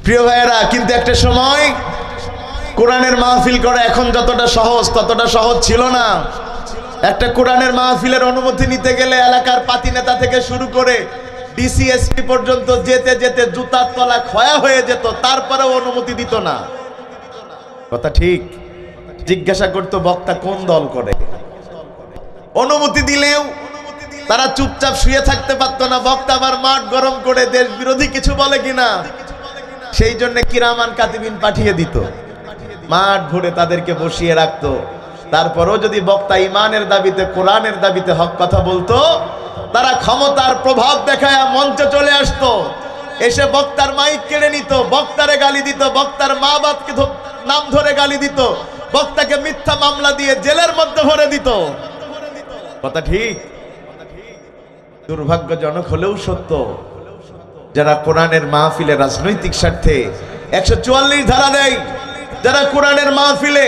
প্রিয় ভাইয়েরা, কিন্তু একটা সময় কোরআনের মাহফিল করা এখন যতটা সহজ ততটা সহজ ছিল না। একটা কোরআনের মাহফিলের অনুমতি নিতে গেলে এলাকার পাতি নেতা থেকে শুরু করে ডিসিএসপি পর্যন্ত যেতে যেতে জুতার তলা ক্ষয়া হয়ে যেত, তারপরেও অনুমতি দিত না। কথা ঠিক? জিজ্ঞাসা করতো বক্তা কোন দল করে। অনুমতি দিলেও তারা চুপচাপ শুয়ে থাকতে পারতো না, বক্তা আবার মাঠ গরম করে দেশ বিরোধী কিছু বলে কিনা। সেই জন্য কিরামান কাতিবিন পাঠিয়ে দিত, মাঠ ভরে তাদেরকে বসিয়ে রাখতো। তারপরেও যদি বক্তা ইমানের দাবিতে, কোরআনের দাবিতে হক কথা বলতো, তারা ক্ষমতার প্রভাব দেখায় মঞ্চে চলে আসতো, এসে বক্তার মাইক কেড়ে নিত, বক্তারে গালি দিত, বক্তার মা বাপকে নাম ধরে গালি দিত, বক্তাকে মিথ্যা মামলা দিয়ে জেলের মধ্যে ভরে দিত। কথা ঠিক? দুর্ভাগ্যজনক হলেও সত্য, যারা কোরআনের মাহফিলে রাজনৈতিক স্বার্থে 144 ধারা দেয়, যারা কোরআনের মাহফিলে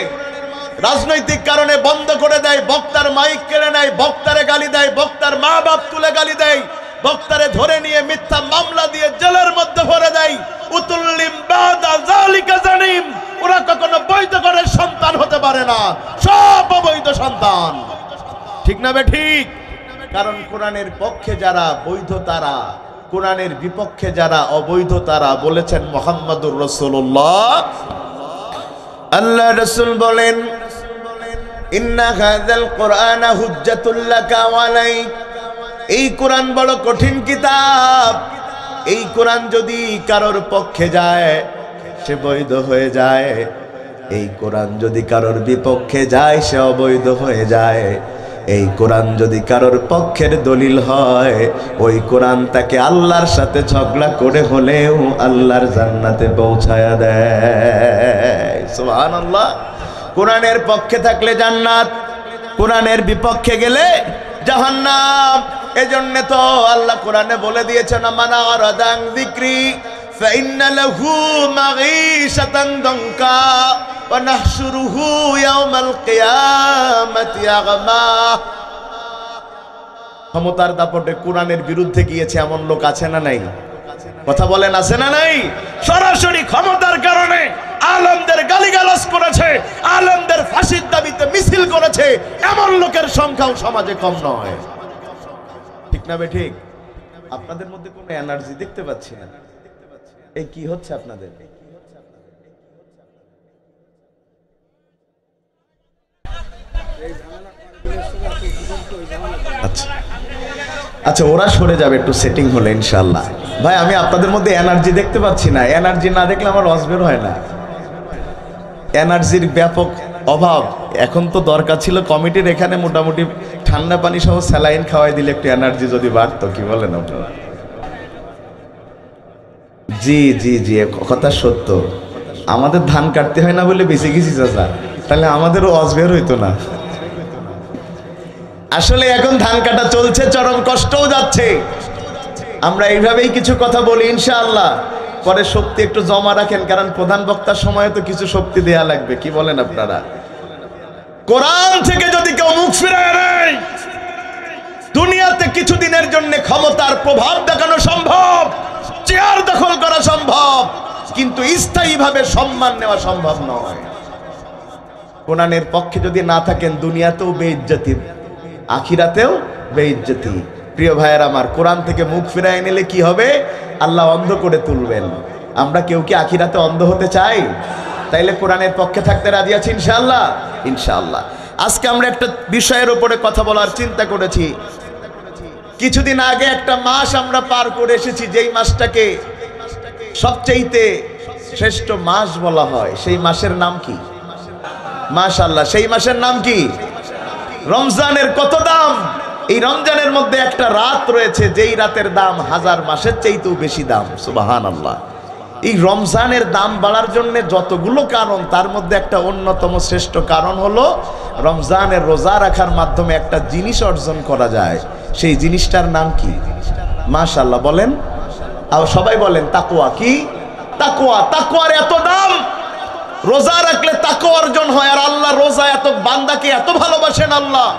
রাজনৈতিক কারণে বন্ধ করে দেয়, বক্তার মাইক কেড়ে নেয়, বক্তারে গালি দেয়, বক্তার মা বাপ তুলে গালি দেয়, বক্তারে ধরে নিয়ে মিথ্যা মামলা দিয়ে জেলের মধ্যে ভরে দেয়, উতুল্লিম বাদা যালিকা জানিম, ওরা কখনো বৈধ করে সন্তান হতে পারে না, সব অবৈধ সন্তান। ঠিক না বে ঠিক? কারণ কোরআনের পক্ষে যারা বৈধ তারা, কোরআনের বিপক্ষে যারা অবৈধ তারা। বলেছেন মুহাম্মদুর রাসূলুল্লাহ, আল্লাহ রাসূল বলেন, ইন্না হাযাল কুরআনা হুজ্জাতুল লাকা ওয়া আলাইক। এই কোরআন বড় কঠিন কিতাব, এই কোরআন যদি কারোর পক্ষে যায় সে বৈধ হয়ে যায়, এই কোরআন যদি কারোর বিপক্ষে যায় সে অবৈধ হয়ে যায়। এই কোরআন যদি কারোর পক্ষের দলিল হয়, ওই কোরআন তাকে আল্লাহর সাথে ঝগড়া করে হলেও আল্লাহর জান্নাতে পৌঁছায়া দেয়। সুবহানাল্লাহ। কোরআনের পক্ষে থাকলে জান্নাত, কোরআনের বিপক্ষে গেলে জাহান্নাম। এজন্য তো আল্লাহ কোরআনে বলে দিয়েছেন, মানা আরাদান যিকরি ফাইন্না লাহু মাঈশাতান দানকা ওয়া নাহশুরুহু ইয়াওমাল কিয়ামাতি আগমা। ক্ষমতার দাপটে কোরআনের বিরুদ্ধে গিয়েছে এমন লোক আছে না নাই? কথা বলেন, আছে না নাই? সরাসরি ক্ষমতার কারণে আলেমদের গালিগালাজ করেছে, আলেমদের ফাঁসির দাবিতে মিছিল করেছে, এমন লোকের সংখ্যাও সমাজে কম নয়। ঠিক না বে ঠিক? আপনাদের মধ্যে কোনো এনার্জি দেখতে পাচ্ছি না। এই কি হচ্ছে আপনাদের? আচ্ছা, ওরা সরে যাবে একটু সেটিং হলে ইনশাআল্লাহ। ভাই, আমি আপনাদের মধ্যে এনার্জি দেখতে পাচ্ছি না। এনার্জি না দেখলে আমার রস বের হয় না। এনার্জির ব্যাপক অভাব। এখন তো দরকার ছিল কমিটির এখানে মোটামুটি ঠান্ডা পানি সহ স্যালাইন খাওয়াই দিলে একটু এনার্জি যদি বাড়তো। কি বলেন আপনারা? জি জি জি, কথা সত্য। আমাদের ধান কাটতে হয় না বলে বেঁচে গেছি চাচা, তাহলে আমাদেরও রস বের হইতো না। আসলে এখন ধান কাটা চলছে, চরম কষ্টও যাচ্ছে। আমরা এইভাবেই কিছু কথা বলি ইনশাআল্লাহ, পরে শক্তি একটু জমা রাখেন, কারণ প্রধান বক্তার সময় তো কিছু শক্তি দেয়া লাগবে। কি বলেন আপনারা? কোরআন থেকে যদি কেউ মুখ ফিরায় নেয়, দুনিয়াতে কিছুদিনের জন্য ক্ষমতার প্রভাব দেখানো সম্ভব, চেয়ার দখল করা সম্ভব, কিন্তু স্থায়ীভাবে সম্মান নেওয়া সম্ভব নয়। কোরআনের পক্ষে যদি না থাকেন, দুনিয়াতেও বেইজ্জতি, আখিরাতেও বেইজ্জতি। প্রিয় ভাইয়ের আমার, কোরআন থেকে মুখ ফিরায় নিলে কি হবে? আল্লাহ অন্ধ করে তুলবেন। আমরা কেউ কি আখিরাতে অন্ধ হতে চাই? তাইলে কোরআনের পক্ষে থাকতে রাজি আছি ইনশাআল্লাহ? ইনশাআল্লাহ। আজকে আমরা একটা বিষয়ের উপরে কথা বলার চিন্তা করেছি। কিছুদিন আগে একটা মাস আমরা পার করে এসেছি, যেই মাসটাকে সবচেয়ে শ্রেষ্ঠ মাস বলা হয়। সেই মাসের নাম কি? মাশাআল্লাহ, সেই মাসের নাম কি? রমজানের। কত দাম! এই রমজানের মধ্যে একটা রাত রয়েছে, যেই রাতের দাম 1000 মাসের চাইতেও বেশি দাম। সুবহানাল্লাহ। এই রমজানের দাম বাড়ার জন্য যতগুলো কারণ, তার মধ্যে একটা অন্যতম শ্রেষ্ঠ কারণ হলো রমজানের রোজা রাখার মাধ্যমে একটা জিনিস অর্জন করা যায়। সেই জিনিসটার নাম কি? মাশাআল্লাহ বলেন, আর সবাই বলেন তাকওয়া। কি? তাকওয়া। তাকওয়ার এত দাম। রোজা রাখলে তাকওয়া অর্জন হয়। আর আল্লাহ রোজা এত বান্দাকে এত ভালোবাসেন আল্লাহ,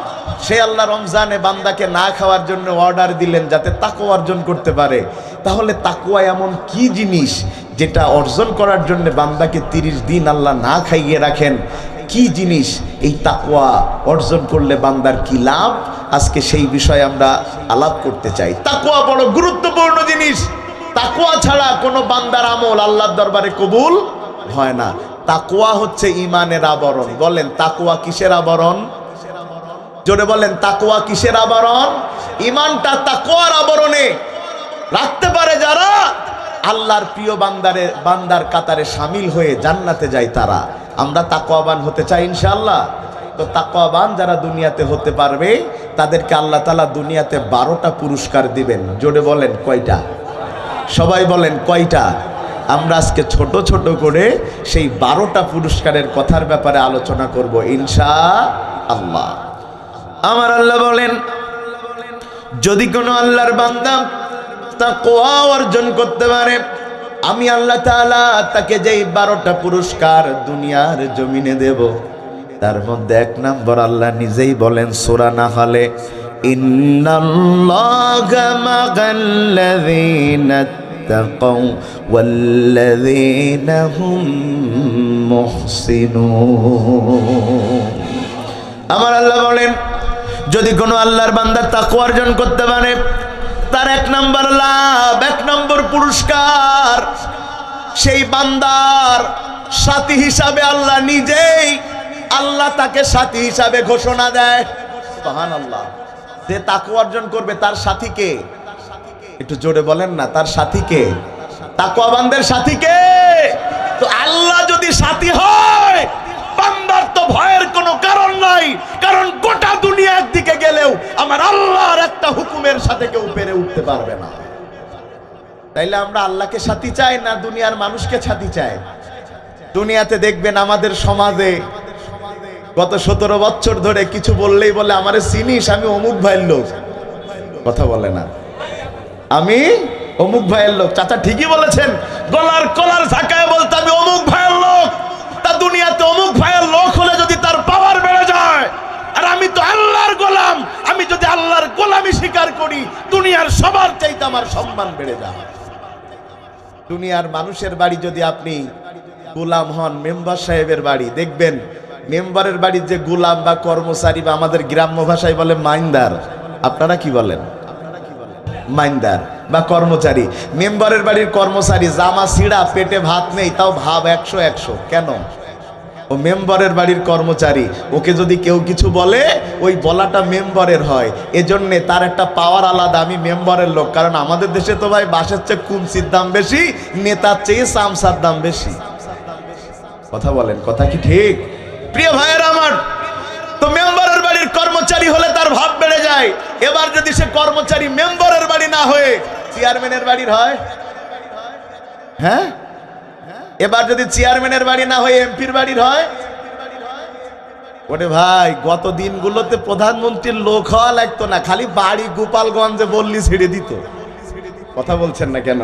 সে আল্লাহ রমজানে বান্দাকে না খাওয়ার জন্য অর্ডার দিলেন যাতে তাকওয়া অর্জন করতে পারে। তাহলে তাকওয়া এমন কি জিনিস যেটা অর্জন করার জন্য বান্দাকে 30 দিন আল্লাহ না খাইয়ে রাখেন, কি জিনিস এই তাকওয়া অর্জন করলে বান্দার কি লাভ, আজকে সেই বিষয়ে আমরা আলাপ করতে চাই। তাকওয়া বড় গুরুত্বপূর্ণ জিনিস। তাকওয়া ছাড়া কোনো বান্দার আমল আল্লাহর দরবারে কবুল হয় না। তাকওয়া হচ্ছে ঈমানের আবরণ। বলেন তাকওয়া কিসের আবরণ? জোরে বলেন তাকওয়া কিসের আবরণ? ঈমানটা তাকওয়ার আবরণে রাখতে পারে যারা, আল্লাহর প্রিয় বান্দার কাতারে শামিল হয়ে জান্নাতে যায় তারা। আমরা তাকওয়াবান হতে চাই ইনশাআল্লাহ। তো তাকওয়াবান যারা দুনিয়াতে হতে পারবে তাদেরকে আল্লাহ তাআলা দুনিয়াতে 12টা পুরস্কার দিবেন। জোরে বলেন কয়টা? সবাই বলেন কয়টা? আমরা আজকে ছোট ছোট করে সেই 12টা পুরস্কারের কথার ব্যাপারে আলোচনা করব ইনশাআল্লাহ। আমার আল্লাহ বলেন, যদি কোনো আল্লাহর বান্দা তাকওয়া অর্জন করতে পারে, আমি আল্লাহ তাআলা তাকে যেই 12টা পুরস্কার দুনিয়ার জমিনে দেব, তার মধ্যে 1 নম্বর আল্লাহ নিজেই বলেন সূরা নাহলে, ইন্নাল্লাহা মা'আল্লাযীনা তাকাউ ওয়াল্লাযীনা হুম মুহসিনুন। আমার আল্লাহ বলেন, যদি কোনো আল্লাহর বান্দা তাকওয়া অর্জন করতে পারে, তার 1 নম্বর লাভ, 1 নম্বর পুরস্কার, সেই বান্দার সাথী হিসাবে আল্লাহ নিজেই, আল্লাহ তাকে সাথী হিসাবে ঘোষণা দেয়। সুবহানাল্লাহ। যে তাকওয়া অর্জন করবে তার সাথী কে? একটু জোরে বলেন না, তার সাথী কে? তাকওয়াবানদের সাথী কে? তো আল্লাহ যদি সাথী হয়, বান্দার তো ভয়ের কোনো কারণ নাই, কারণ গোটা দুনিয়া একদিকে গেলেও আমার আল্লাহর একটা হুকুমের সাথে কেউ পেরে উঠতে পারবে না। তাইলে আমরা আল্লাহকে সাথী চাই না দুনিয়ার মানুষকে সাথী চাই? দুনিয়াতে দেখবেন আমাদের সমাজে গত 17 বছর ধরে কিছু বললেই বলে আমারে চিনিস, আমি অমুক ভাইয়ের লোক। কথা বলে না, আমি অমুক ভাইয়ের লোক। চাচা ঠিকই বলেছেন, গলার কলার ঝাঁকায় বলতে আমি অমুক ভাইয়ের লোক। তা দুনিয়াতে অমুক ভাইয়ের লোক হলে যদি তার পাওয়ার বেড়ে যায়, আর আমি তো আল্লাহর গোলাম, আমি যদি আল্লাহর গোলামি স্বীকার করি, দুনিয়ার সবার চাইতে আমার সম্মান বেড়ে যায়। দুনিয়ার মানুষের বাড়ি যদি আপনি গোলাম হন, মেম্বার সাহেবের বাড়ি দেখবেন, মেম্বারের বাড়ির যে গোলাম বা কর্মচারী বা আমাদের গ্রাম্য ভাষায় বলে মাইন্দার, আপনারা কি বলেন? মাইন্দার বা কর্মচারী। মেম্বারের বাড়ির কর্মচারী জামা ছিঁড়া, পেটে ভাত নেই, তাও ভাব 100 কেন? ও মেম্বারের বাড়ির কর্মচারী, ওকে যদি কেউ কিছু বলে ওই বলাটা মেম্বারের হয়, এজন্যে তার একটা পাওয়ার আলাদা, আমি মেম্বারের লোক। কারণ আমাদের দেশে তো ভাই বাসের চেয়ে কুমচির দাম বেশি, নেতার চেয়ে চামচার দাম বেশি। কথা বলেন, কথা কি ঠিক? প্রিয় ভাইয়েরা আমার, তো মেম্বারের বাড়ির কর্মচারী হলে তার ভাব বেড়ে যায়। এবার যদি সে কর্মচারী মেম্বারের বাড়ি না হয়ে চেয়ারম্যানের বাড়ির হয়, হ্যাঁ, এবার যদি চেয়ারম্যানের বাড়ি না হয়ে এমপির বাড়ির হয়, ওরে ভাই গত দিনগুলোতে প্রধানমন্ত্রীর লোক হওয়া লাগতো না, খালি বাড়ি গোপালগঞ্জে বললি ছেড়ে দিত। কথা বলছেন না কেন?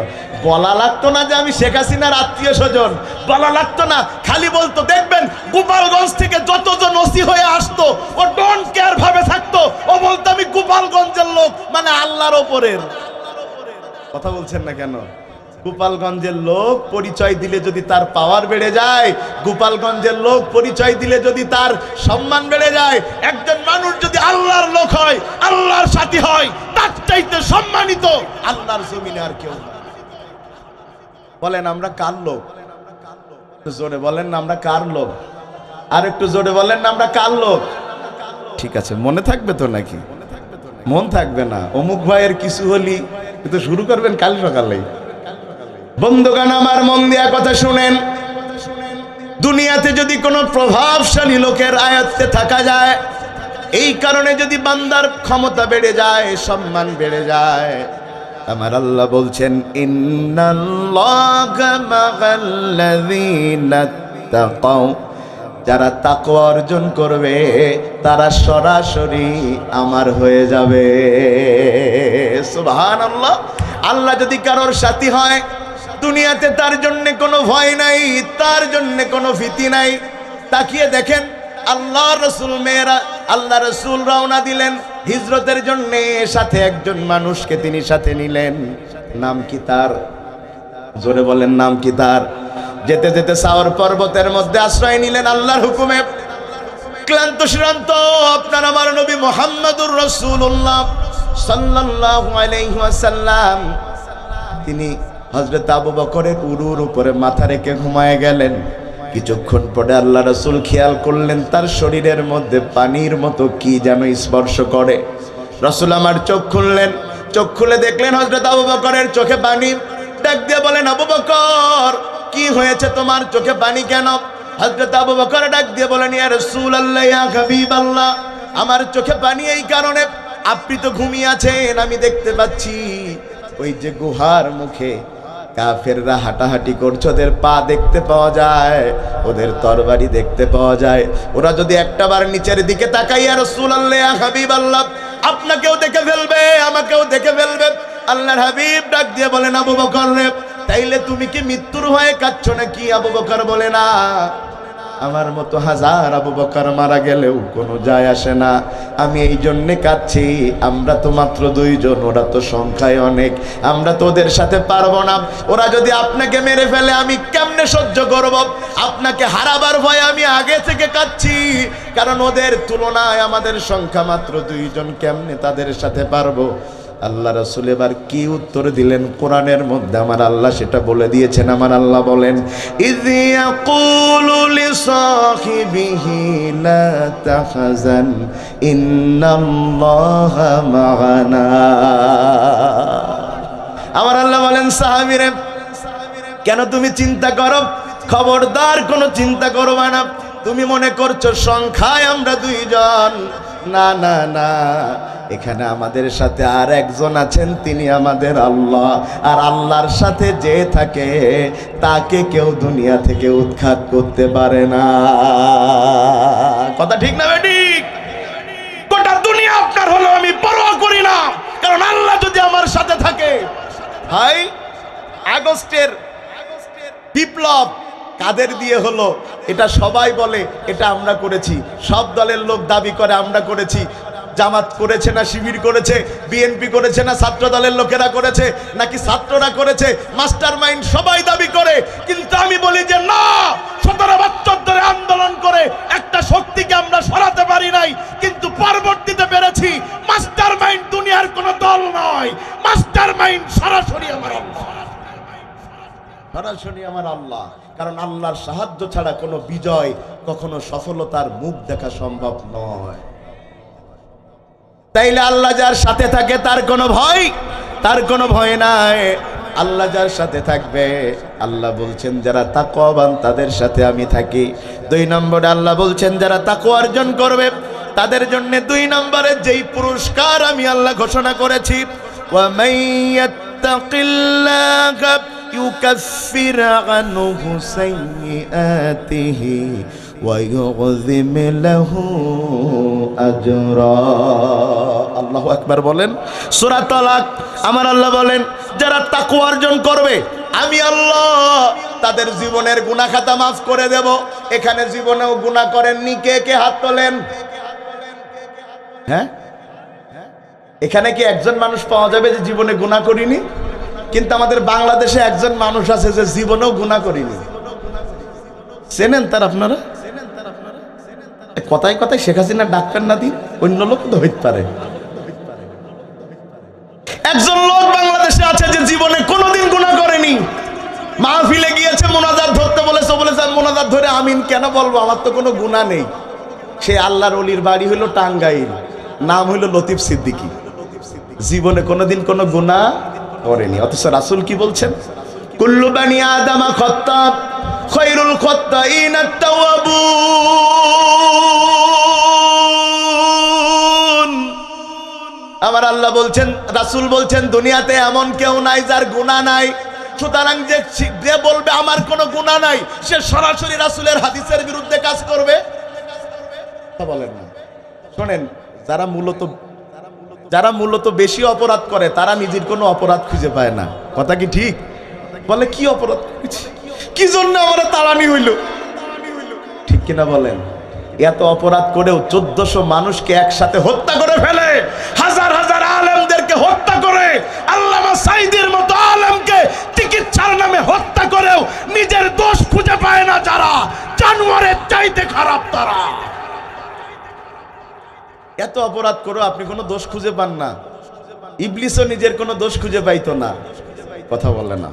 বলা লাগতো না যে আমি শেখ হাসিনার আত্মীয় স্বজন, বলা লাগতো না, খালি বলতো। দেখবেন গোপালগঞ্জ থেকে যতজন ওসি হয়ে আসতো, ও ডোন্ট কেয়ার ভাবে থাকতো, ও বলতো আমি গোপালগঞ্জের লোক, মানে আল্লাহর ওপরের। কথা বলছেন না কেন? গোপালগঞ্জের লোক পরিচয় দিলে যদি তার পাওয়ার বেড়ে যায়, গোপালগঞ্জের লোক পরিচয় দিলে যদি তার সম্মান বেড়ে যায়, একজন মানুষ যদি আল্লাহর লোক হয়, আল্লাহর সাথী হয়, তার চাইতে সম্মানিত আল্লাহর জমিনে আর কেউ না। বলেন আমরা কার লোক? জোরে বলেন না আমরা কার লোক? আর একটু জোরে বলেন না আমরা কার লোক? ঠিক আছে, মনে থাকবে তো নাকি? মন থাকবে না? অমুক ভাইয়ের কিছু হলি কিন্তু শুরু করবেন কাল সকালেই। বন্ধুগণ আমার, মন দিয়া কথা শুনেন। দুনিয়াতে যদি কোনো প্রভাবশালী লোকের আয়ত্তে থাকা যায়, এই কারণে যদি বান্দার ক্ষমতা বেড়ে যায়, সম্মান বেড়ে যায়, আমার আল্লাহ বলছেন ইন্নাল্লাহা মা'আল্লাযীনা তাকাউ, যারা তাকওয়া অর্জন করবে তারা সরাসরি আমার হয়ে যাবে। সুবহানাল্লাহ। আল্লাহ যদি কারোর সাথী হয়, দুনিয়াতে তার জন্য কোনো ভয় নাই, তার জন্য কোনো ভীতি নাই। তাকিয়ে দেখেন, আল্লাহ রসুল রওনা দিলেন হিজরতের জন্য, সাথে একজন মানুষকে তিনি সাথে নিলেন। নাম কি তার? জোরে বলেন নাম কি তার? যেতে যেতে সাওর পর্বতের মধ্যে আশ্রয় নিলেন আল্লাহর হুকুমে। ক্লান্ত শ্রান্ত আপনার আমার নবী মুহাম্মদুর রাসূলুল্লাহ সাল্লাল্লাহু আলাইহি ওয়াসাল্লাম তিনি হযরত আবু বকরের উরুর উপরে মাথা রেখে ঘুমায় গেলেন। কিছুক্ষণ পরে আল্লাহ রাসূল খেয়াল করলেন তার শরীরের মধ্যে পানির মতো কি যেন স্পর্শ করে। রাসূল আমার চোখ খুললেন, চোখ খুলে দেখলেন হযরত আবু বকরের চোখে পানি। ডাক দিয়ে বলেন, আবু বকর কি হয়েছে তোমার, চোখে পানি কেন? হযরত আবু বকর ডাক দিয়ে বলেন, ইয়া রাসূলুল্লাহ ইয়া হাবিবাল্লাহ, আমার চোখে পানি এই কারণে, আপনি তো ঘুমিয়ে আছেন, আমি দেখতে পাচ্ছি ওই যে গুহার মুখে কাফেররা হাঁটাহাঁটি করছে, ওদের পা দেখতে পাওয়া যায়, ওদের তরবারি দেখতে পাওয়া যায়। ওরা যদি একটাবার নিচের দিকে তাকায়, ইয়া রাসূলুল্লাহ ইয়া হাবিবাল্লাহ, আপনাকেও দেখে ফেলবে, আমাকেও দেখে ফেলবে। আল্লাহর হাবিব ডাক দিয়ে বলেন, আবু বকর রে, তাইলে তুমি কি মৃত্যুর ভয়ে কাঁদছো নাকি? আবু বকর বলে, না, আমার মতো হাজার আবু বকর মারা গেলেও কোনো যায় আসে না, আমি এই জন্যে কাঁদছি, আমরা তো মাত্র দুইজন, ওরা তো সংখ্যায় অনেক, আমরা তো ওদের সাথে পারবো না। ওরা যদি আপনাকে মেরে ফেলে আমি কেমনে সহ্য করব? আপনাকে হারাবার ভয়ে আমি আগে থেকে কাঁদছি, কারণ ওদের তুলনায় আমাদের সংখ্যা মাত্র দুইজন, কেমনে তাদের সাথে পারবো? আল্লাহ রাসূল এবার কি উত্তর দিলেন কোরআনের মধ্যে আমার আল্লাহ সেটা বলে দিয়েছেন। আমার আল্লাহ বলেন, ইয ইয়াকুলু লিসাহিবিহি লা তাহজান ইন্নাল্লাহা মা'ানা। আমার আল্লাহ বলেন, সাহাবীরে কেন তুমি চিন্তা করো? খবরদার কোনো চিন্তা করবা না। তুমি মনে করছো সংখ্যায় আমরা দুইজন, না না না, এখানে আমাদের সাথে আর একজন আছেন, তিনি আমাদের আল্লাহ। আর আল্লাহর সাথে যে থাকে তাকে কেউ দুনিয়া থেকে উৎখাত করতে পারে না। কথা ঠিক না বেঠিক? গোটা দুনিয়া আপনার হলো আমি পরোয়া করি না, কারণ আল্লাহ যদি আমার সাথে থাকে। ভাই, আগস্টের বিপ্লব কাদের দিয়ে হলো এটা সবাই বলে এটা আমরা করেছি, সব দলের লোক দাবি করে আমরা করেছি। জামাত করেছে না শিবির করেছে, বিএনপি করেছে না ছাত্র দলের লোকেরা করেছে, নাকি ছাত্ররা করেছে, মাস্টার মাইন্ড সবাই দাবি করে। কিন্তু আমি বলি যে না, 17 বছর ধরে আন্দোলন করে একটা শক্তিকে আমরা সরাতে পারি নাই, কিন্তু পরবর্তীতে পেরেছি। মাস্টার মাইন্ড দুনিয়ার কোনো দল নয়, মাস্টার মাইন্ড সরাসরি আমার আল্লাহ, সরাসরি আমার আল্লাহ। কারণ আল্লাহর সাহায্য ছাড়া কোনো বিজয়, কখনো সফলতার মুখ দেখা সম্ভব নয়। তাইলে আল্লাহ যার সাথে থাকে তার কোনো ভয়, তার কোনো ভয় নাই। আল্লাহ যার সাথে থাকবে, আল্লাহ বলছেন যারা তাকওয়াবান তাদের সাথে আমি থাকি। 2 নম্বরে আল্লাহ বলছেন যারা তাকওয়া অর্জন করবে তাদের জন্য 2 নম্বরে যেই পুরস্কার আমি আল্লাহ ঘোষণা করেছি, ওয়া মাইয়াত্তাকিল্লাহা ইউকাফির আনহু সাইয়্যাতিহি ওয়া ইউযিম লাহু আজরা। আল্লাহু আকবার বলেন। সূরা তালাক আমার আল্লাহ বলেন যারা তাকওয়া অর্জন করবে আমি আল্লাহ তাদের জীবনের গুনাহ খাতা মাফ করে দেব। এখানে জীবনেও গুনাহ করেননি কে কে হাত তোলেন? হ্যাঁ, এখানে কি একজন মানুষ পাওয়া যাবে যে জীবনে গুনাহ করিনি? কিন্তু আমাদের বাংলাদেশে একজন মানুষ আছে যে জীবনেও গুনাহ করিনি। চেনেন তার আপনারা? কথায় কথায় শেখ হাসিনা ডাক্তার না দিন, অন্য লোক তো হইতে পারে। একজন লোক বাংলাদেশে আছে যে জীবনে কোনোদিন গুনাহ করেনি, মাহফিলে গিয়েছে মোনাজাত ধরতে বলেছে, বলেছে মোনাজাত ধরে আমিন কেন বলবো, আমার তো কোনো গুনাহ নেই। সে আল্লাহর ওলির বাড়ি হইল টাঙ্গাইল, নাম হইল লতিফ সিদ্দিকী, জীবনে কোনোদিন কোনো গুনাহ করেনি। অথচ রাসূল কি বলছেন? কুল্লু বানি আদম খাত্তা খায়রুল খাত্তাইন আত-তাওয়াবুন। আমার আল্লাহ বলছেন, রাসূল বলছেন দুনিয়াতে এমন কেউ নাই যার গুনাহ নাই। সুতরাং যে বলবে আমার কোনো গুনাহ নাই, সে সরাসরি রাসূলের হাদিসের বিরুদ্ধে কাজ করবে। বলেন না, শোনেন, যারা মূলত বেশি অপরাধ করে তারা নিজের কোনো অপরাধ খুঁজে পায় না। কথা কি ঠিক? বলে কি অপরাধ করেছি, কি জন্য আমার তাড়ানি হইল, ঠিক কিনা বলেন? এত অপরাধ করেও 1400 মানুষকে একসাথে হত্যা করে ফেলে, হাজার হাজার আলেমদেরকে হত্যা করে, আল্লামা সাঈদীর মতো আলেমকে চিকিৎসা ইচ্ছার নামে হত্যা করেও নিজের দোষ খুঁজে পায় না যারা, জানোয়ারের চাইতে খারাপ তারা। এত অপরাধ করো আপনি কোনো দোষ খুঁজে পান না। ইবলিসও নিজের কোনো দোষ খুঁজে পাইতো না, কথা বলে না।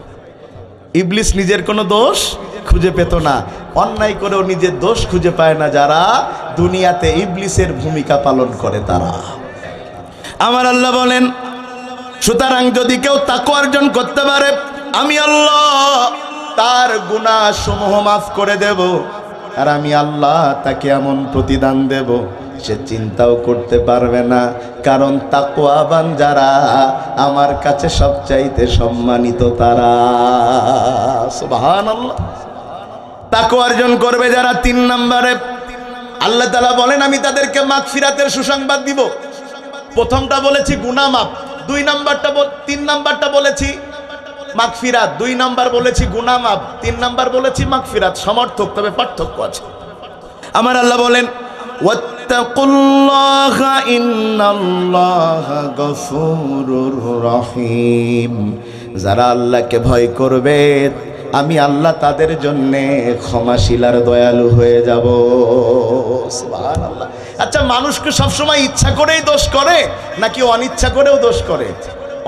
ইবলিস নিজের কোনো দোষ খুঁজে পেত না। অন্যায় করেও নিজের দোষ খুঁজে পায় না যারা দুনিয়াতে ইবলিসের ভূমিকা পালন করে তারা। আমার আল্লাহ বলেন, সুতরাং যদি কেউ তাকওয়া অর্জন করতে পারে আমি আল্লাহ তার গুনাহ সমূহ মাফ করে দেব, আর আমি আল্লাহ তাকে এমন প্রতিদান দেব সে চিন্তাও করতে পারবে না। কারণ তাকওয়াবান যারা আমার কাছে সবচাইতে সম্মানিত তারা। সুবহানাল্লাহ। তাকওয়া অর্জন করবে যারা, 3 নম্বরে আল্লাহ তাআলা বলেন আমি তাদেরকে মাগফিরাতের সুসংবাদ দিব। প্রথমটা বলেছি গুনাহ মাফ, 2 নাম্বারটা 3 নাম্বারটা বলেছি মাগফিরাত, 2 নাম্বার বলেছি গুনাহ মাফ, 3 নাম্বার বলেছি মাগফিরাত। সমর্থক, তবে পার্থক্য আছে। আমার আল্লাহ বলেন ওয়াত্তাকুল্লাহা ইন্নাল্লাহা গফুরুর রহিম, যারা আল্লাহকে ভয় করবে আমি আল্লাহ তাদের জন্য ক্ষমাশীল আর দয়ালু হয়ে যাব। সুবহানাল্লাহ। আচ্ছা, মানুষকে সবসময় ইচ্ছা করেই দোষ করে নাকি অনিচ্ছা করেও দোষ করে?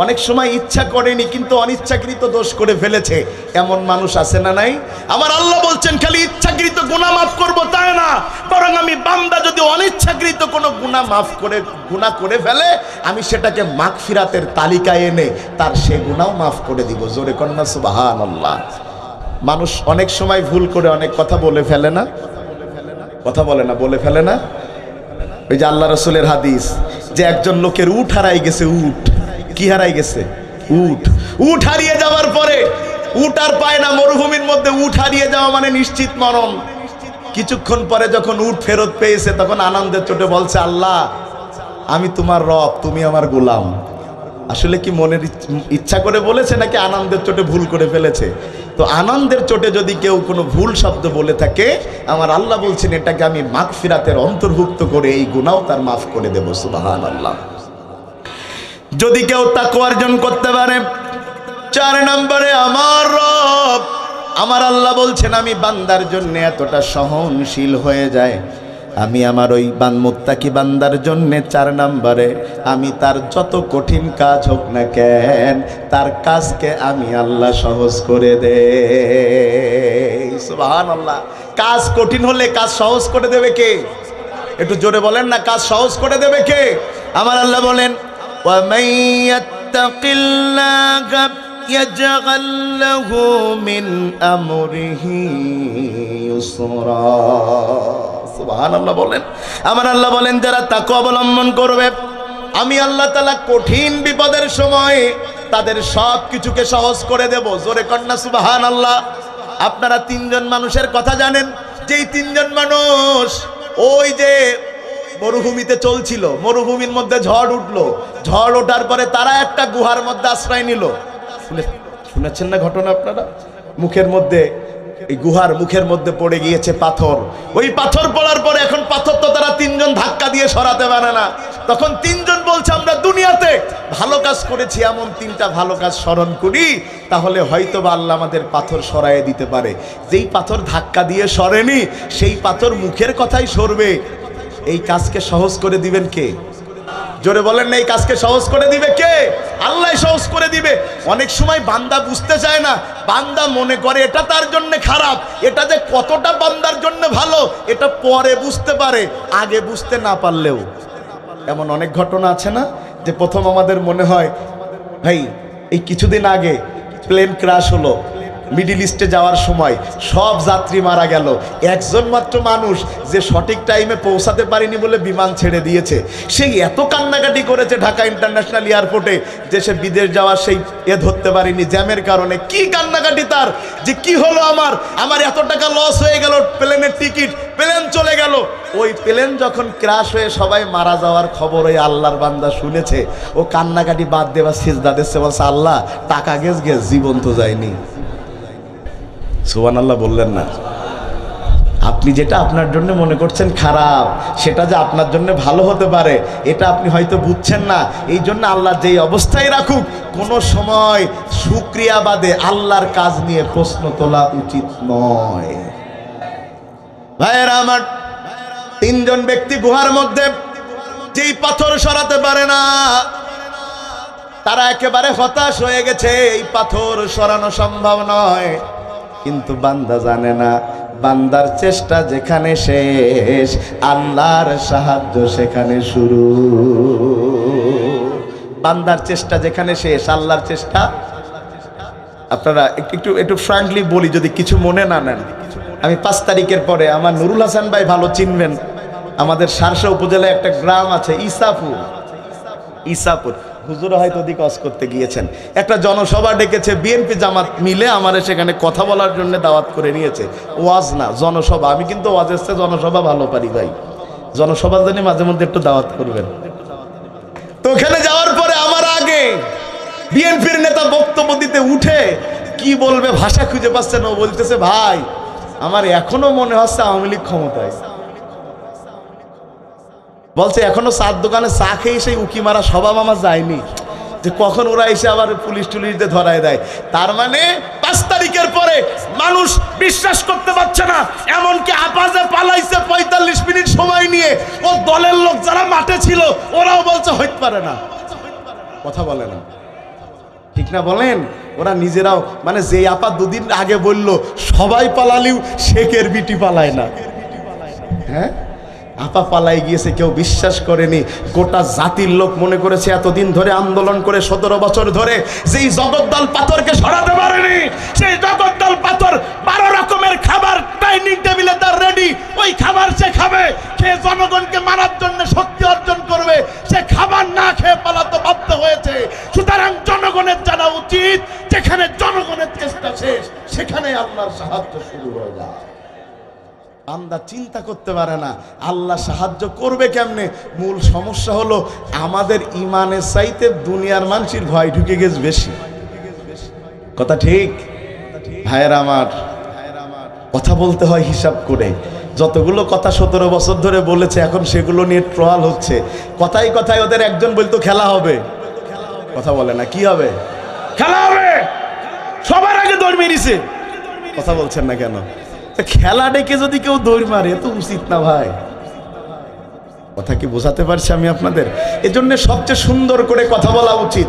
অনেক সময় ইচ্ছা করেনি কিন্তু অনিচ্ছাকৃত দোষ করে ফেলেছে, এমন মানুষ আছে না নাই? আমার আল্লাহ বলছেন খালি ইচ্ছাকৃত গুনাহ মাফ করব তাই না, বরং আমি বান্দা যদি অনিচ্ছাকৃত কোনো গুনাহ করে ফেলে আমি সেটাকে মাগফিরাতের তালিকায় এনে তার সে গুনাহও মাফ করে দিব। জোরে কন্যা সুবহানাল্লাহ। মানুষ অনেক সময় ভুল করে অনেক কথা বলে ফেলে না, কথা বলে না, বলে ফেলে না। ওই যে আল্লাহ রাসূলের হাদিস যে একজন লোকের উট হারাই গেছে। উট কি হারাই গেছে? উট হারিয়ে যাওয়ার পরে উট আর পায় না। মরুভূমির মধ্যে উট হারিয়ে যাওয়া মানে নিশ্চিত মরণ। কিছুক্ষণ পরে যখন উট ফেরত পেয়েছে তখন আনন্দের চোটে বলছে আল্লাহ আমি তোমার রব, তুমি আমার গোলাম। আসলে কি মনের ইচ্ছা করে বলেছে নাকি আনন্দের চোটে ভুল করে ফেলেছে? তো আনন্দের চোটে যদি কেউ কোনো ভুল শব্দ বলে থাকে আমার আল্লাহ বলছেন এটাকে আমি মাগফিরাতের অন্তর্ভুক্ত করে এই গুনাহও তার মাফ করে দেব। সুবহানাল্লাহ। যদি কেউ তাকওয়া অর্জন করতে পারে, 4 নম্বরে আমার রব আমার আল্লাহ বলছেন আমি বান্দার জন্য এতটা সহনশীল হয়ে যায়, আমি আমার ওই মুত্তাকি বান্দার জন্য 4 নম্বরে আমি তার যত কঠিন কাজ হোক না কেন তার কাজকে আমি আল্লাহ সহজ করে দেই। সুবহানাল্লাহ। কাজ কঠিন হলে কাজ সহজ করে দেবে কে? একটু জোরে বলেন না, কাজ সহজ করে দেবে কে? আমার আল্লাহ বলেন وَمَن يَتَّقِ اللَّهَ يَجْعَل لَّهُ مِنْ أَمْرِهِ يُسْرًا। সুবহানাল্লাহ বলেন। আমার আল্লাহ বলেন যারা তাকওয়া অবলম্বন করবে আমি আল্লাহ তাআলা কঠিন বিপদের সময় তাদের সব কিছুকে সহজ করে দেব। জোরে কন্যা সুবহানাল্লাহ। আপনারা 3 জন মানুষের কথা জানেন, যেই 3 জন মানুষ ওই যে মরুভূমিতে চলছিল, মরুভূমির মধ্যে ঝড় উঠলো, ঝড় ওঠার পরে তারা একটা গুহার মধ্যে আশ্রয় নিল। শুনেছেন না ঘটনা আপনারা? মুখের মধ্যে এই গুহার মুখের মধ্যে পড়ে গিয়েছে পাথর। ওই পাথর পড়ার পরে এখন পাথর তো তারা 3 জন ধাক্কা দিয়ে সরাতে পারে না। তখন 3 জন বলছে আমরা দুনিয়াতে ভালো কাজ করেছি, এমন 3টা ভালো কাজ স্মরণ করি তাহলে হয়তোবা আল্লাহ আমাদের পাথর সরায়ে দিতে পারে। যেই পাথর ধাক্কা দিয়ে সরেনি সেই পাথর মুখের কথাই সরবে। এই কাজকে সহজ করে দিবেন কে? জোরে বলেন না, এই কাজকে সহজ করে দিবে কে? আল্লাহ সহজ করে দিবে। অনেক সময় বান্দা বুঝতে চায় না, বান্দা মনে করে এটা তার জন্য খারাপ, এটা যে কতটা বান্দার জন্য ভালো এটা পরে বুঝতে পারে, আগে বুঝতে না পারলেও। এমন অনেক ঘটনা আছে না যে প্রথম আমাদের মনে হয় ভাই এই কিছুদিন আগে প্লেন ক্র্যাশ হলো, মিডল ইস্টে যাওয়ার সময় সব যাত্রী মারা গেল, একজন মাত্র মানুষ যে সঠিক টাইমে পৌঁছাতে পারেনি বলে বিমান ছেড়ে দিয়েছে। সেই এত কান্নাকাটি করেছে ঢাকা ইন্টারন্যাশনাল এয়ারপোর্টে যে সে বিদেশ যাওয়ার সেই ধরতে পারেনি জ্যামের কারণে। কি কান্নাকাটি তার, যে কি হলো আমার এত টাকা লস হয়ে গেল, প্লেনের টিকিট, প্লেন চলে গেল। ওই প্লেন যখন ক্র্যাশ হয়ে সবাই মারা যাওয়ার খবর ওই আল্লাহর বান্দা শুনেছে, ও কান্নাকাটি বাদ দেওয়া সিজদা দিচ্ছে, বলছে আল্লাহ টাকা গেছ জীবন তো যায়নি। সুবহানাল্লাহ বললেন না? আপনি যেটা আপনার জন্য মনে করছেন খারাপ, সেটা যে আপনার জন্য ভালো হতে পারে এটা আপনি হয়তো বুঝছেন না। এই জন্য আল্লাহ যেই অবস্থায় রাখুক, কোনো সময় শুকরিয়া বাদে আল্লাহর কাজ নিয়ে প্রশ্ন তোলা উচিত নয়। ভাইয়েরা আমার, তিনজন ব্যক্তি গুহার মধ্যে, যেই পাথর সরাতে পারে না, তারা একেবারে হতাশ হয়ে গেছে, এই পাথর সরানো সম্ভব নয়। কিন্তু বান্দা জানে না, বান্দার চেষ্টা যেখানে শেষ, আল্লাহর সাহায্য সেখানে শুরু। বান্দার চেষ্টা যেখানে শেষ, আল্লাহর চেষ্টা। আপনারা একটু ফ্র্যাঙ্কলি বলি, যদি কিছু মনে না নেন, আমি 5 তারিখের পরে আমার নুরুল হাসান ভাই ভালো চিনবেন, আমাদের সারসা উপজেলায় একটা গ্রাম আছে ইসাপুর, হুজুর হয়তো ওদিকে ওয়াজ করতে গিয়েছেন, একটা জনসভা ডেকেছে, বিএনপি জামাত মিলে আমারে সেখানে কথা বলার জন্য দাওয়াত করে নিয়েছে। ওয়াজ না, জনসভা। আমি কিন্তু ওয়াজের চেয়ে জনসভা ভালো পারি ভাই, জনসভার জন্য মাঝে মধ্যে একটু দাওয়াত করবেন। তো ওখানে যাওয়ার পরে আমার আগে বিএনপির নেতা বক্তব্য দিতে উঠে কি বলবে ভাষা খুঁজে পাচ্ছে না, ও বলতেছে, ভাই আমার এখনো মনে হচ্ছে আওয়ামী লীগ ক্ষমতায়। বলছে এখনো চার দোকানে চা খেয়ে সেই উকি মারা স্বভাব আমার যায়নি, যে কখন ওরা এসে আবার পুলিশ টুলিশ দিয়ে ধরায় দেয়। তার মানে 5 তারিখের পরে মানুষ বিশ্বাস করতে পারছে না। এমনকি আপাজে পালাইছে 45 মিনিট সময় নিয়ে, ও দলের লোক যারা মাঠে ছিল ওরাও বলছে হইতে পারে না, কথা বলে না, ঠিক না বলেন? ওরা নিজেরাও, মানে যে আপা 2 দিন আগে বললো সবাই পালালিও শেখের বিটি পালায় না, হ্যাঁ আপা পালাই গিয়েছে, কেউ বিশ্বাস করেনি। গোটা জাতির লোক মনে করেছে এতদিন ধরে আন্দোলন করে 17 বছর ধরে যেই জগদ্দল পাথরকে সরাতে পারেনি, সেই জগদ্দল পাথর 12 রকমের খাবার ডাইনিং টেবিলে তার রেডি, ওই খাবার সে খাবে, খেয়ে জনগণকে মারার জন্য শক্তি অর্জন করবে। সে খাবার না খেয়ে পালাতে বাধ্য হয়েছে। সুতরাং জনগণের জানা উচিত, যেখানে জনগণের চেষ্টা শেষ সেখানে আল্লাহর সাহায্য শুরু হয়ে যায়। বান্দা চিন্তা করতে পারে না আল্লাহ সাহায্য করবে কেমনে। মূল সমস্যা হলো আমাদের ইমানের চাইতে দুনিয়ার মানুষের ভয় ঢুকে গেছে বেশি, কথা ঠিক? ভাইয়েরা আমার, কথা বলতে হয় হিসাব করে। যতগুলো কথা 17 বছর ধরে বলেছে, এখন সেগুলো নিয়ে ট্রল হচ্ছে। কথায় কথায় ওদের একজন বলতো খেলা হবে, কথা বলে না, কি হবে? খেলা হবে। সবার আগে দৌড় মেরেছে, কথা বলছেন না কেন? খেলা ডেকে যদি কেউ দৌড় মারে তো উচিত না ভাই, কথা কি বোঝাতে পারছি আমি আপনাদের? এজন্য সবচেয়ে সুন্দর করে কথা বলা উচিত,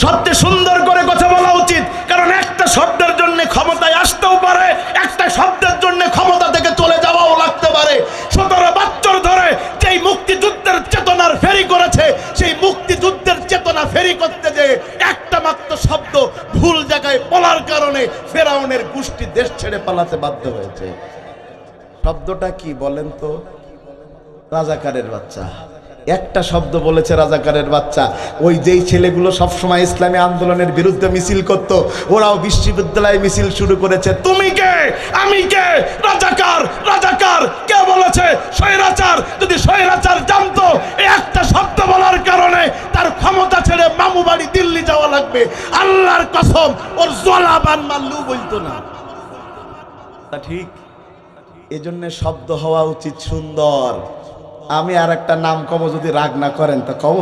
সবচেয়ে সুন্দর করে কথা বলা উচিত। কারণ একটা শব্দের জন্য ক্ষমতায় আসতেও পারে, একটা শব্দের জন্য ক্ষমতা থেকে চলে যাওয়াও লাগতে পারে। 17 বছর ধরে যেই মুক্তিযুদ্ধের চেতনার ফেরি করেছে, সেই মুক্তিযুদ্ধের চেতনা ফেরি করতে যে একটা মাত্র শব্দ ভুল জায়গায় বলার কারণে ফেরাউনের গোষ্ঠী দেশ ছেড়ে পালাতে বাধ্য হয়েছে। শব্দটা কি বলেন তো? রাজাকারের বাচ্চা। একটা শব্দ বলেছে রাজাকারের বাচ্চা। ওই যেই ছেলেগুলো সবসময় ইসলামী আন্দোলনের বিরুদ্ধে মিছিল করত, ওরাও বিশ্ববিদ্যালয়ে মিছিল শুরু করেছে। তুমি কে, আমি কে, রাজাকার, রাজাকার কে বলেছে? স্বৈরাচার। যদি স্বৈরাচার জানতো এই একটা শব্দ বলার কারণে তার ক্ষমতা ছেড়ে মামু বাড়ি দিল্লি যাওয়া লাগবে, আল্লাহর কসম ওর জলাবান মাল্লু বলতো না। তা ঠিক। এজন্য শব্দ হওয়া উচিত সুন্দর। আমি আর একটা নাম কব, যদি রাগ না করেন তা কব।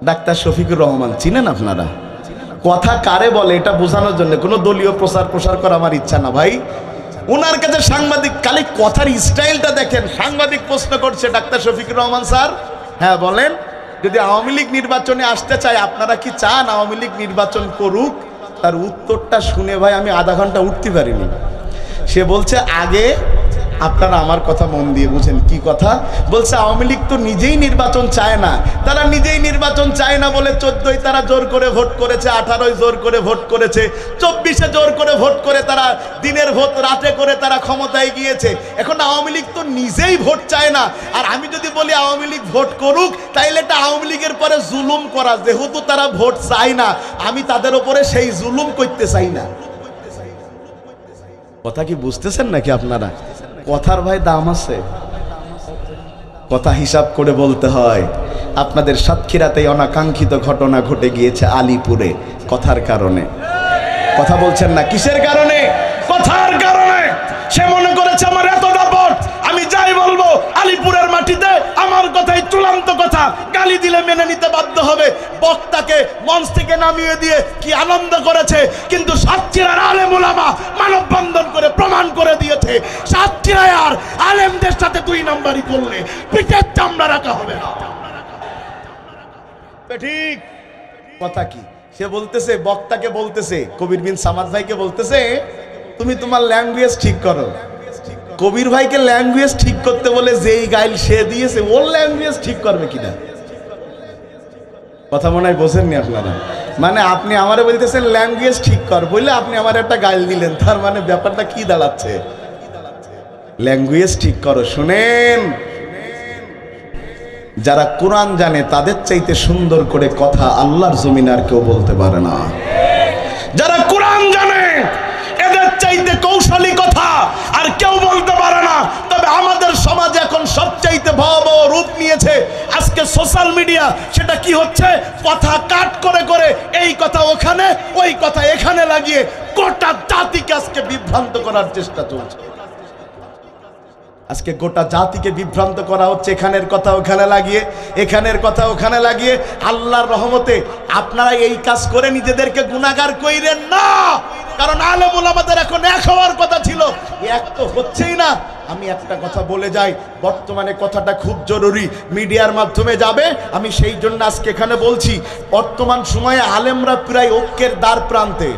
ডাক্তার শফিকুর রহমান চিনেন আপনারা? কথা কারে বলে এটা বোঝানোর জন্য কোনো দলীয় প্রচার করা আমার ইচ্ছা না ভাই। ওনার কাছে সাংবাদিক, খালি কথার স্টাইলটা দেখেন। সাংবাদিক প্রশ্ন করছে, ডাক্তার শফিকুর রহমান স্যার, হ্যাঁ বলেন, যদি আওয়ামী লীগ নির্বাচনে আসতে চায় আপনারা কি চান আওয়ামী লীগ নির্বাচন করুক? তার উত্তরটা শুনে ভাই আমি আধা ঘন্টা উঠতে পারিনি। সে বলছে, আগে আপনারা আমার কথা মন দিয়ে বুঝেন। কি কথা বলছে? আওয়ামী লীগ তো নিজেই নির্বাচন চায় না। তারা নিজেই নির্বাচন চায় না বলে 14ই তারা জোর করে ভোট করেছে, 18ই জোর করে ভোট করেছে, 24-এ জোর করে ভোট করে, তারা দিনের ভোট রাতে করে তারা ক্ষমতায় গিয়েছে। এখন আওয়ামী লীগ তো নিজেই ভোট চায় না। আর আমি যদি বলি আওয়ামী লীগ ভোট করুক, তাইলে এটা আওয়ামী লীগের পরে জুলুম করা। যেহেতু তারা ভোট চায় না, আমি তাদের উপরে সেই জুলুম করতে চাই না। কথা কি বুঝতেছেন নাকি আপনারা? কথার ভাই দাম আছে, কথা হিসাব করে বলতে হয়। আপনাদের সাতক্ষীরাতে অনাকাঙ্ক্ষিত ঘটনা ঘটে গিয়েছে আলীপুরে, কথার কারণে। কথা বলছেন না, কিসের কারণে? কথার কারণে। সে মনে করেছে গালি দিলে মেনে নিতে বাধ্য হবে। বক্তাকে মঞ্চ থেকে নামিয়ে দিয়ে কি আনন্দ করেছে, কিন্তু সাতক্ষীরার আলেম ওলামা মানববন্ধন করে প্রমাণ করে দিয়েছে সাতক্ষীরায় আর আলেমদের সাথে 2 নম্বরই করলে পিঠের চামড়া রাখা হবে না। ঠিক কথা কি? সে বলতেছে, বক্তাকে বলতেছে, কবির বিন সামাদ ভাইকে বলতেছে, তুমি তোমার ল্যাঙ্গুয়েজ ঠিক করো। কবির ভাইকে ল্যাঙ্গুয়েজ ঠিক করতে বলে যেই গাইল সে দিয়েছে, ওর ল্যাঙ্গুয়েজ ঠিক করবে কিনা? কথা মনে হয় বোঝেননি আপনারা। মানে আপনি আমারে বলতেছেন ল্যাঙ্গুয়েজ ঠিক কর বলে আপনি আমার একটা গাইল দিলেন, তার মানে ব্যাপারটা কি দাঁড়াচ্ছে? ল্যাঙ্গুয়েজ ঠিক করো। শুনেন, যারা কোরআন জানে তাদের চাইতে সুন্দর করে কথা আল্লাহর জমিন আর কেউ বলতে পারে না। যারা কোরআন জানে এদের চাইতে কৌশলী কথা আর কেউ বলতে পারে না। তবে আমাদের সমাজ এখন সবচাইতে ভয়াবহ রূপ নিয়েছে। আজকে সোশ্যাল মিডিয়া, সেটা কি হচ্ছে, কথা কাট করে করে এই কথা ওখানে, ওই কথা এখানে লাগিয়ে গোটা জাতিকে আজকে বিভ্রান্ত করার চেষ্টা চলছে। আজকে গোটা জাতিকে বিভ্রান্ত করা হচ্ছে, এখানের কথা ওখানে লাগিয়ে, এখানের কথা ওখানে লাগিয়ে। আল্লাহর রহমতে আপনারা এই কাজ করে নিজেদেরকে গুনাহগার কইরেন না, কারণ আলেম ওলামাদের এখন এক হওয়ার কথা ছিল, এক তো হচ্ছেই না। আমি একটা কথা বলে যাই, বর্তমানে কথাটা খুব জরুরি, মিডিয়ার মাধ্যমে যাবে, আমি সেই জন্য আজকে এখানে বলছি। বর্তমান সময়ে আলেমরা প্রায় ঐক্যের দ্বার প্রান্তে।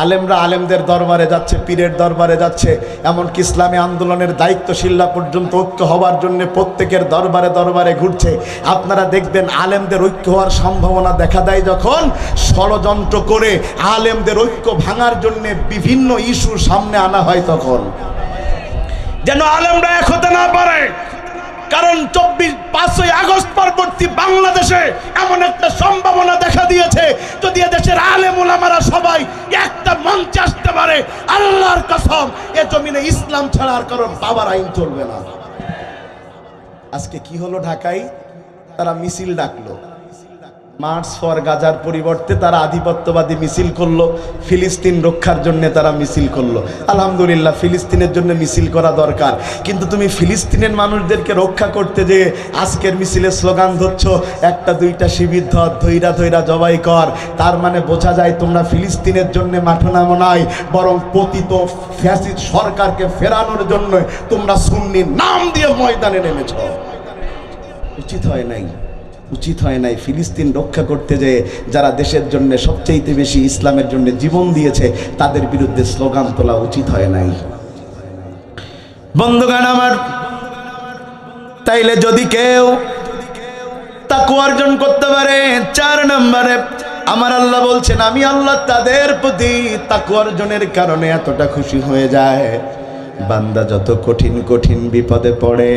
আলেমরা আলেমদের দরবারে যাচ্ছে, পীরের দরবারে যাচ্ছে, এমনকি ইসলামী আন্দোলনের দায়িত্বশীলরা পর্যন্ত ঐক্য হওয়ার জন্য প্রত্যেকের দরবারে দরবারে ঘুরছে। আপনারা দেখবেন আলেমদের ঐক্য হওয়ার সম্ভাবনা দেখা দেয় যখন ষড়যন্ত্র করে আলেমদের ঐক্য ভাঙার জন্য বিভিন্ন ইস্যু সামনে আনা হয়, তখন যেন আলেমরা এক হতে না পারে। কারণ 5ই আগস্ট পরবর্তী বাংলাদেশে এমন একটা সম্ভাবনা দেখা দিয়েছে, যদি দেশের আলেম ওলামারা সবাই একটা মঞ্চে আসতে পারে, আল্লাহর কসম এ জমিনে ইসলাম ছাড়া আর কারোর বাবার আইন চলবে না। আজকে কি হলো, ঢাকায় তারা মিছিল ডাকলো, মার্চ ফর গাজার পরিবর্তে তারা আধিপত্যবাদী মিছিল করলো, ফিলিস্তিন রক্ষার জন্য তারা মিছিল করলো। আলহামদুলিল্লাহ, ফিলিস্তিনের জন্য মিছিল করা দরকার, কিন্তু তুমি ফিলিস্তিনের মানুষদেরকে রক্ষা করতে যে আজকের মিছিলে স্লোগান ধরছ, 1-2টা শিবির ধর, ধৈরা ধৈরা জবাই কর, তার মানে বোঝা যায় তোমরা ফিলিস্তিনের জন্য মাঠে নামো নাই, বরং পতিত ফ্যাসিস্ট সরকারকে ফেরানোর জন্য তোমরা সুন্নির নাম দিয়ে ময়দানে নেমেছ। উচিত হয় নাই, উচিত হয় নাই। ফিলিস্তিন রক্ষা করতে যে যারা দেশের জন্য সবচেয়ে বেশি ইসলামের জন্য জীবন দিয়েছে, তাদের বিরুদ্ধে স্লোগান তোলা উচিত হয় নাই। বন্ধুগণ আমার, তাইলে যদি কেউ তাকওয়া অর্জন করতে পারে, 4 নম্বরে আমার আল্লাহ বলছেন, আমি আল্লাহ তাদের প্রতি তাকওয়া অর্জনের কারণে এতটা খুশি হয়ে যায়, বান্দা যত কঠিন কঠিন বিপদে পড়ে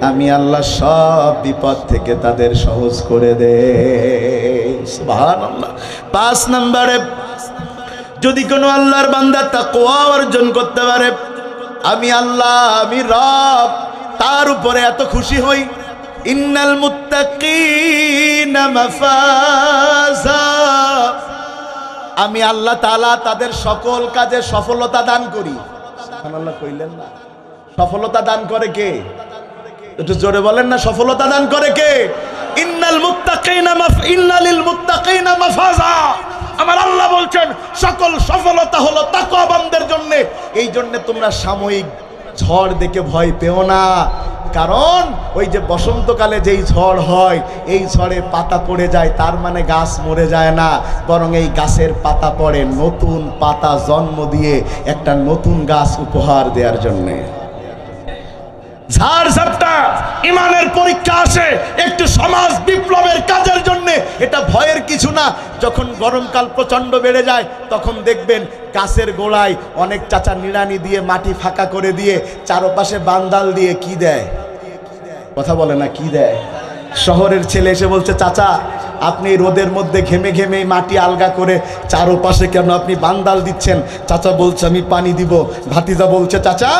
আমি আল্লাহ সব বিপদ থেকে তাদের সহজ করে দে। সুবহানাল্লাহ। 5 নম্বরে যদি কোনো আল্লাহর বান্দা তাকওয়া অর্জন করতে পারে, আমি আল্লাহ, আমি রব তার উপরে এত খুশি হই, ইন্নাল মুত্তাকিনা মাফাজা, আমি আল্লাহ তাআলা তাদের সকল কাজে সফলতা দান করি। সুবহানাল্লাহ কইলেন না? সফলতা দান করে কে? একটু জোরে বলেন না, সফলতা দান করে কে? ইন্নাল লিল মুত্তাকিনা মাফাজা, আমার আল্লাহ বলছেন সকল সফলতা হলো তাকওয়াবানদের জন্য। এই জন্য তোমরা সাময়িক ঝড় দেখে ভয় পেও না, কারণ ওই যে বসন্তকালে যেই ঝড় হয়, এই ঝড়ে পাতা পড়ে যায়, তার মানে গাছ মরে যায় না, বরং এই গাছের পাতা পড়ে নতুন পাতা জন্ম দিয়ে একটা নতুন গাছ উপহার দেওয়ার জন্যে। ঝড় ঝাপটা ইমানের পরীক্ষা আসে একটু সমাজ বিপ্লবের কাজের জন্য, এটা ভয়ের কিছু না। যখন গরমকাল প্রচন্ড বেড়ে যায়, তখন দেখবেন গাছের গোড়ায় অনেক চাচা নিড়ানি দিয়ে মাটি ফাঁকা করে দিয়ে চারপাশে বান্দাল দিয়ে কি দেয়, কথা বলে না, কি দেয়? শহরের ছেলে এসে বলছে, চাচা আপনি রোদের মধ্যে ঘেমে ঘেমে মাটি আলগা করে চারপাশে কেন আপনি বান্দাল দিচ্ছেন? চাচা বলছে আমি পানি দিব। ভাতিজা বলছে, চাচা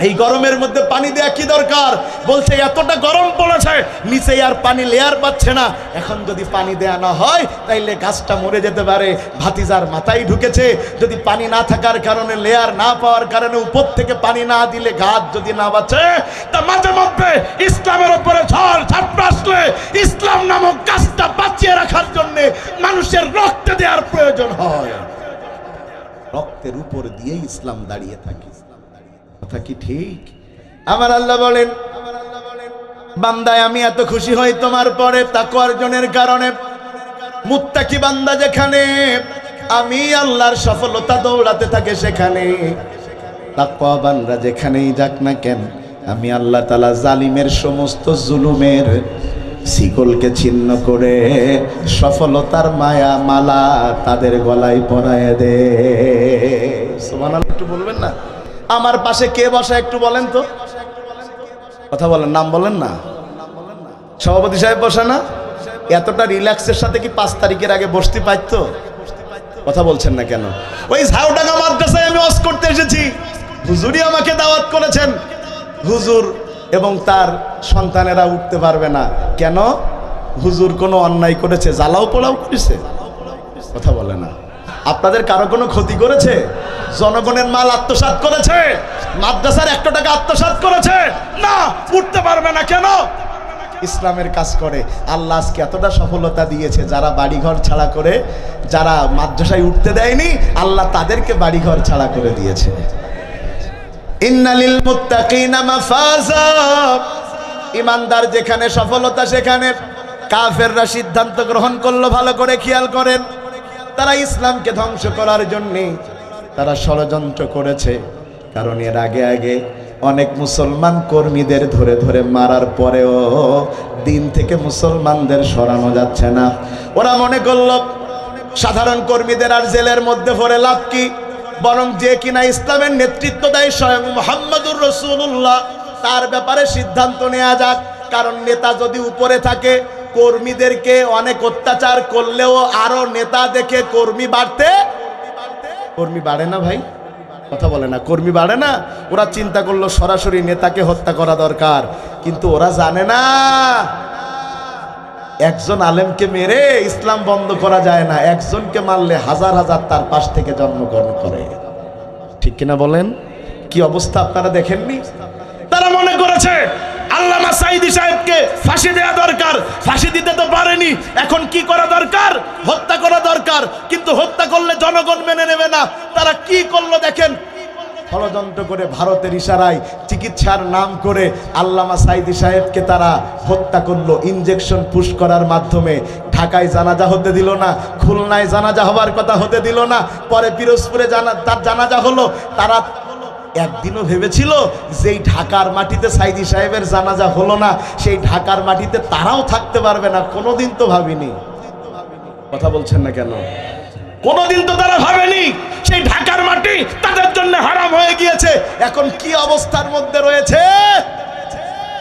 এই গরমের মধ্যে পানি দেয়া কি দরকার? বলছে এতটা গরম পড়েছে নিচে আর পানি লেয়ার পাচ্ছে না, এখন যদি পানি দেয়া না হয় তাইলে গাছটা মরে যেতে পারে। ভাতিজার মাথায় ঢুকেছে যদি পানি না থাকার কারণে, লেয়ার না পাওয়ার কারণে উপর থেকে পানি না দিলে গাছ যদি না বাঁচে, তা মাঝে মধ্যে ইসলামের উপরে ঝড় ঝাপটা আসলে ইসলাম নামক গাছটা বাঁচিয়ে রাখার জন্য মানুষের রক্ত দেওয়ার প্রয়োজন হয়। রক্তের উপর দিয়ে ইসলাম দাঁড়িয়ে থাকে। কথা কি ঠিক? আমার আল্লাহ বলেন, বান্দায় আমি এত খুশি হই তোমার পরে তাকওয়া অর্জনের কারণে। মুত্তাকি বান্দা যেখানে, আমি আল্লাহর সফলতা দৌড়াতে থাকে সেখানে। তাকওয়া বান্দা যেখানেই যাক না কেন, আমি আল্লাহ তাআলা জালিমের সমস্ত জুলুমের শিকলকে ছিন্ন করে সফলতার মায়া মালা তাদের গলায় পরায় দে। সুবহানাল্লাহ, একটু বলবেন না? আমার পাশে কে বসা একটু বলেন তো, কথা বলেন, নাম বলেন না। সভাপতি সাহেব বসে না? এতটা রিল্যাক্সের সাথে কি 5 তারিখের আগে বসতে পারতো? কথা বলছেন না কেন? ওই ঝাউডাঙ্গা মাদ্রাসায় আমি ওয়াজ করতে এসেছি, হুজুরই আমাকে দাওয়াত করেছেন। হুজুর এবং তার সন্তানেরা উঠতে পারবে না কেন? হুজুর কোনো অন্যায় করেছে, জ্বালাও পোড়াও করেছে? কথা বলে না। আপনাদের কারো কোনো ক্ষতি করেছে? জনগণের মাল আত্মসাৎ করেছে? মাদ্রাসার 1 টাকা আত্মসাৎ করেছে? না, উঠতে পারবে না কেন? ইসলামের কাজ করে। আল্লাহ আজকে এতটা সফলতা দিয়েছে, যারা বাড়িঘর ছাড়া করে, যারা মাদ্রাসায় উঠতে দেয়নি, আল্লাহ তাদেরকে বাড়িঘর ছাড়া করে দিয়েছে। ইন্নালিল মুত্তাকিনা মাফাজা, ইমানদার যেখানে সফলতা সেখানে। কাফেররা সিদ্ধান্ত গ্রহণ করলো, ভালো করে খেয়াল করেন, তারা ইসলামকে ধ্বংস করার জন্য তারা ষড়যন্ত্র করেছে। কারণ এর আগে আগে অনেক মুসলমান কর্মীদের ধরে ধরে মারার পরেও দিন থেকে মুসলমানদের সরানো যাচ্ছে না। ওরা মনে করলো সাধারণ কর্মীদের আর জেলের মধ্যে ভরে লাভ কি, বরং যে কিনা ইসলামের নেতৃত্ব দেয় স্বয়ং মুহাম্মদুর রাসূলুল্লাহ, তার ব্যাপারে সিদ্ধান্ত নেওয়া যাক। কারণ নেতা যদি উপরে থাকে, কর্মীদেরকে অনেক অত্যাচার করলেও আরো নেতা দেখে কর্মী বাড়ে না ভাই? কথা বলে না, কর্মী বাড়ে না। ওরা চিন্তা করলো সরাসরি নেতাকে হত্যা করা দরকার, কিন্তু ওরা জানে না একজন আলেমকে মেরে ইসলাম বন্ধ করা যায় না, একজনকে মারলে হাজার হাজার তার পাশ থেকে জন্মগ্রহণ করে। ঠিক কিনা বলেন? কি অবস্থা আপনারা দেখেননি? তারা মনে করেছে আল্লামা সাঈদী সাহেবকে ফাঁসি দেওয়া দরকার, ফাঁসি দিতে তো পারেনি, এখন কি করা দরকার? হত্যা করা দরকার। কিন্তু হত্যা করলে জনগণ মেনে নেবে না। তারা কি করলো দেখেন, ষড়যন্ত্র করে ভারতের ইশারায় চিকিৎসার নাম করে আল্লামা সাঈদী সাহেবকে তারা হত্যা করলো। ইনজেকশন পুশ করার মাধ্যমে ঢাকায় জানাজা হতে দিল না, খুলনায় জানাজা হবার কথা হতে দিল না, পরে পিরোজপুরে তার জানাজা হলো। তারা একদিনও ভেবেছিল যেই ঢাকার মাটিতে সাঈদী সাহেবের জানাজা হলো না, সেই ঢাকার মাটিতে তারাও থাকতে পারবে না? কোনোদিন তো ভাবিনি। কথা বলছেন না কেন? কোনোদিন তো তারা ভাবেনি সেই ঢাকার মাটি তাদের জন্য হারাম হয়ে গিয়েছে। এখন কি অবস্থার মধ্যে রয়েছে?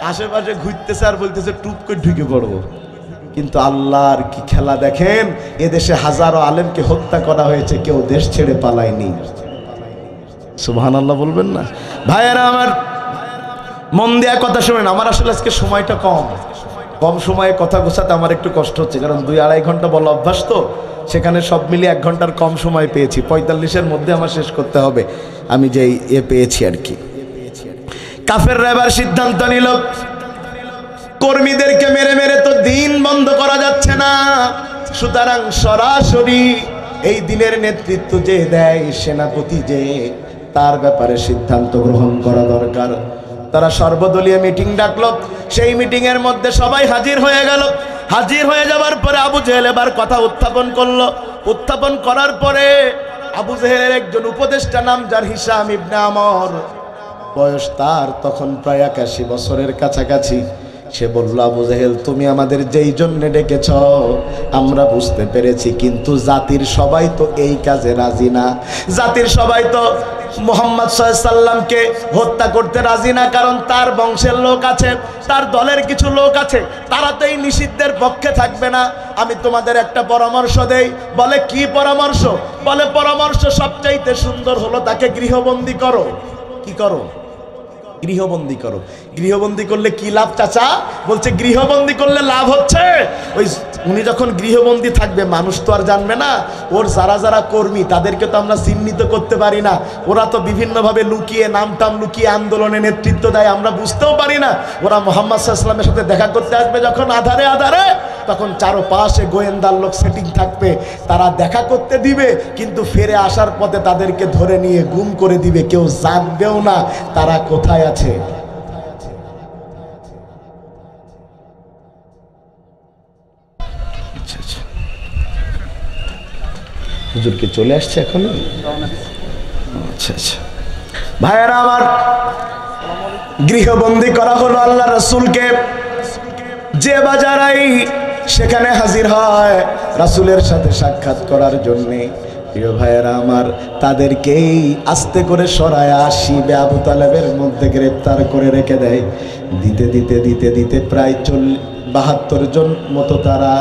আশেপাশে ঘুরতেছে আর বলতেছে টুপ করে ঢুকে পড়বো। কিন্তু আল্লাহর কি খেলা দেখেন, এদেশে হাজারো আলেমকে হত্যা করা হয়েছে, কেউ দেশ ছেড়ে পালায়নি। সুবহানাল্লাহ বলবেন না? ভাইয়েরা আমার, মন দেয়া কথা শুনেন। আমার আসলে আজকে সময়টা কম সময়ে কথা গোছাতে আমার একটু কষ্ট হচ্ছে, কারণ 2-2.5 ঘন্টা বলা অভ্যাস, তো সেখানে সব মিলিয়ে 1 ঘন্টার কম সময় পেয়েছি। 45-এর মধ্যে আমার শেষ করতে হবে, আমি যেই পেয়েছি আর কি। কাফেররা এবার সিদ্ধান্ত নিল, কর্মীদেরকে মেরে মেরে তো দিন বন্ধ করা যাচ্ছে না, সুতরাং সরাসরি এই দিনের নেতৃত্ব যে দেয়, সেনাপতি যে, তার ব্যাপারে সিদ্ধান্ত গ্রহণ করা দরকার। তারা সর্বদলীয় মিটিং ডাকলো। সেই মিটিং এর মধ্যে সবাই হাজির হয়ে গেল। হাজির হয়ে যাবার পরে আবু জেহেল এবার কথা উত্থাপন করলো। উত্থাপন করার পরে আবু জেহেলের একজন উপদেষ্টা নাম যার হিশাম ইবনে আমর, বয়স তার তখন প্রায় 81 বছরের কাছাকাছি। সে বলল, আবু জেহেল, তুমি আমাদের যেই জন্য ডেকেছ আমরা বুঝতে পেরেছি, কিন্তু জাতির সবাই তো এই কাজে রাজি না। জাতির সবাই তো মুহাম্মদ সাল্লাল্লাহু আলাইহি সাল্লামকে হত্যা করতে রাজি না, কারণ তার বংশের লোক আছে, তার দলের কিছু লোক আছে, তারা তো এই নিষিদ্ধের পক্ষে থাকবে না। আমি তোমাদের একটা পরামর্শ দেই। বলে, কি পরামর্শ? বলে, পরামর্শ সবচাইতে সুন্দর হলো তাকে গৃহবন্দী করো। কি করো? গৃহবন্দী করো। গৃহবন্দী করলে কি লাভ চাচা? বলছে গৃহবন্দী করলে লাভ হচ্ছে ওই উনি যখন গৃহবন্দী থাকবে মানুষ তো আর জানবে না, ওর যারা যারা কর্মী তাদেরকে তো আমরা চিহ্নিত করতে পারি না, ওরা তো বিভিন্নভাবে লুকিয়ে নামটাম লুকিয়ে আন্দোলনে নেতৃত্ব দেয়, আমরা বুঝতেও পারি না। ওরা মুহাম্মদ সাল্লাল্লাহু আলাইহি ওয়াসাল্লামের সাথে দেখা করতে আসবে যখন আধারে আধারে, তখন চারপাশে গোয়েন্দার লোক সেটিং থাকবে, তারা দেখা করতে দিবে, কিন্তু ফিরে আসার পথে তাদেরকে ধরে নিয়ে গুম করে দিবে, কেউ জানবেও না তারা কোথায় আছে। হুজুর কি চলে আসছে এখন? আচ্ছা আচ্ছা ভাইয়েরা আমার, গৃহবন্দী করা হলো আল্লাহ রাসূলকে। যে বাজারাই সেখানে হাজির হয় রাসূলের সাথে সাক্ষাৎ করার জন্যে, প্রিয় ভাইয়েরা আমার, তাদেরকেই আস্তে করে সরায়া শিবে আবু তালেবের মধ্যে গ্রেপ্তার করে রেখে দেয়। দিতে দিতে দিতে দিতে প্রায় 72 জন মতো তারা